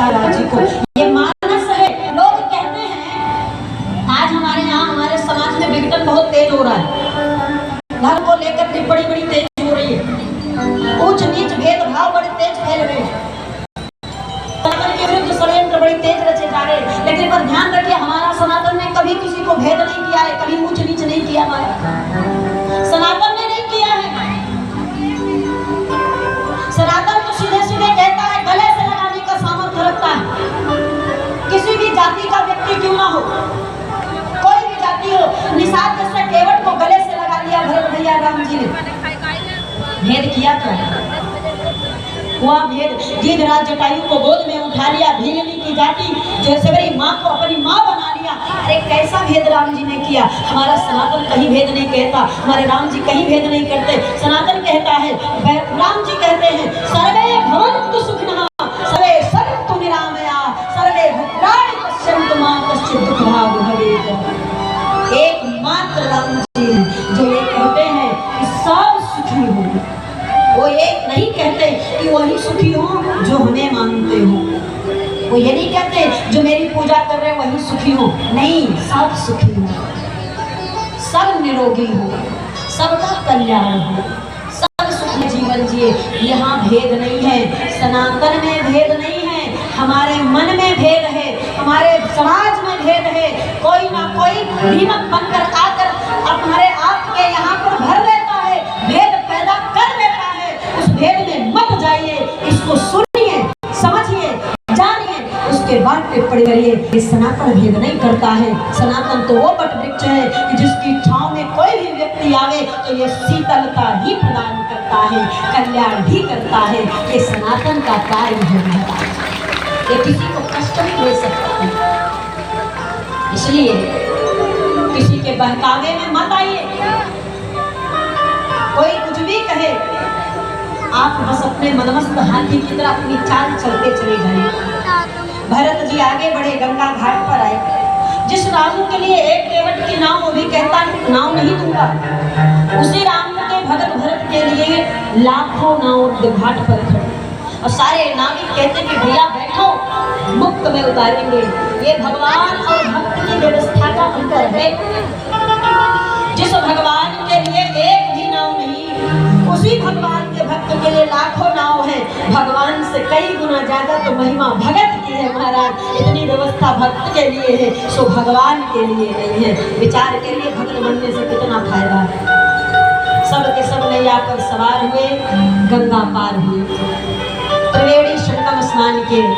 विशाला जी को। ये मानस है। लोग कहते हैं आज हमारे यहाँ हमारे समाज में विघटन बहुत तेज हो रहा है, धर्म को लेकर टिप्पणी बड़ी तेज हो रही है, ऊंच नीच भेदभाव बड़े तेज फैल रहे हैं, सनातन के विरुद्ध षड्यंत्र बड़ी तेज रचे जा रहे हैं। लेकिन पर ध्यान रखिए, हमारा सनातन ने कभी किसी को भेद नहीं किया है, कभी ऊंच नीच नहीं किया। हमारा सनातन ने नहीं किया है। सनातन तो सीधे सीधे कहता है, गले से लगाने का सामर्थ्य रखता है। किसी भी जाति का व्यक्ति क्यों ना हो, कोई भी जाति हो, निषाद जैसे केवट को गले से लगा लिया भरत भैया राम जी ने। भेद किया क्या? हुआ भेद। गिद्धराज जटायु को गोद में उठा लिया, भीलनी की जाति जो सबरी माँ को अपनी माँ बना लिया। अरे कैसा भेद राम जी ने किया। हमारा सनातन कहीं भेद नहीं कहता, हमारे राम जी कहीं भेद नहीं करते। सनातन कहता है, राम जी कहते हैं, सर्वे भवन्तु सुखिनः सर्वे सन्तु निरामयाः सर्वे भद्राणि पश्यन्तु मा कश्चित् दुःखभाग् भवेत्। एकमात्र राम जी जो ये कहते हैं कि सब सुखी हो, वो एक नहीं कहते कि वही सुखी हो जो हमें मानते हो। वो ये नहीं कहते जो मेरी पूजा कर रहे हैं वही सुखी हो, नहीं, सब सुखी हो, सब निरोगी हो, सबका कल्याण हो, सब सुखी जीवन जिए। यहाँ भेद नहीं है, सनातन में भेद नहीं है, हमारे मन में भेद है, हमारे समाज में भेद है। कोई ना कोई भीमक बनकर आकर हमारे आपके यहाँ पर भर देता है, भेद पैदा कर देता है। उस भेद में मत जाइए, इसको सुनिए, समझिए, जानिए, उसके बाद टिप्पणी करिए। ये सनातन भेद नहीं करता है। सनातन तो वो वट वृक्ष है कि जिसकी छांव में कोई भी व्यक्ति आवे तो ये शीतलता ही प्रदान करता है, कल्याण भी करता है। ये सनातन का कार्य है, ये किसी को कष्ट नहीं दे सकता है। इसलिए किसी के बहकावे में मत आइए। कोई कुछ भी कहे, आप बस अपने मनमस्त हाथी की तरह अपनी चाल चलते चले जाइए। भरत जी आगे बढ़े, गंगा घाट पर आए। जिस राम के लिए एक केवट की नाव, वो भी कहता नाव नहीं दूंगा, उसी राम के भगत भरत के लिए लाखों नाव घाट पर खड़े, और सारे नाविक कहते कि भैया बैठो, मुक्त में उतारेंगे। ये भगवान और भक्त की व्यवस्था का अंतर है। जिस भगवान के लिए एक भी नाव नहीं, उसी भगवान के भक्त के लिए लाखों नाव है। भगवान से कई गुना ज्यादा तो महिमा भगत की है महाराज। इतनी व्यवस्था भक्त के लिए है, सो भगवान के लिए नहीं है। विचार के लिए भक्त बनने से कितना फायदा है। सब के सब नैया पर सवार हुए, गंगा पार हुए, त्रिवेणी संगम स्नान किए।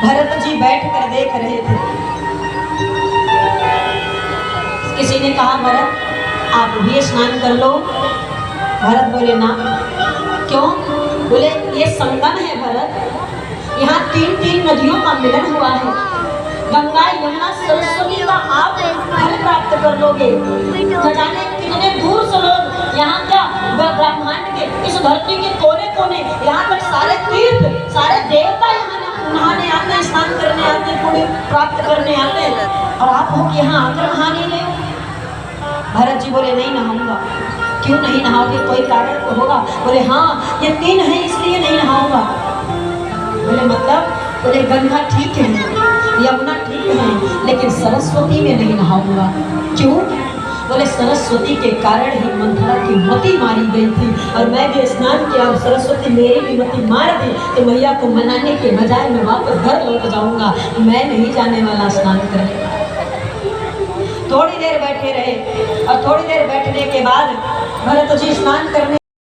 भरत जी बैठ कर देख रहे थे। किसी ने कहा, भरत आप भी स्नान कर लो। भरत बोले ना। क्यों? बोले ये संगम है भरत, यहाँ तीन तीन नदियों का मिलन हुआ है, गंगा यमुना सरस्वती का आप फल प्राप्त कर लोगे। न जाने कितने दूर से लोग यहाँ क्या ब्रह्मांड के इस धरती के कोने कोने, यहाँ तक सारे तीर्थ, सारे देवता यहाँ नहाने आते, स्नान करने आते, पुण्य प्राप्त करने आते, और आप हो यहाँ आकर नहा नहीं रहे। भरत जी बोले नहीं नहाऊंगा। क्यों नहीं नहाओगे? कोई कारण तो होगा। बोले हाँ, ये तीन है इसलिए नहीं नहाऊंगा। बोले मतलब? बोले गंगा ठीक है, यमुना ठीक है, लेकिन सरस्वती में नहीं नहाऊंगा। क्यों? बोले सरस्वती के कारण ही मंथरा की मति मारी गई थी, और मैं भी स्नान किया और सरस्वती मेरी भी मति मार दी, तो मैया को मनाने के बजाय मैं वापस घर लौट जाऊंगा। मैं नहीं जाने वाला स्नान करने। थोड़ी देर बैठे रहे, और थोड़ी देर बैठने के बाद भरत जी स्नान करने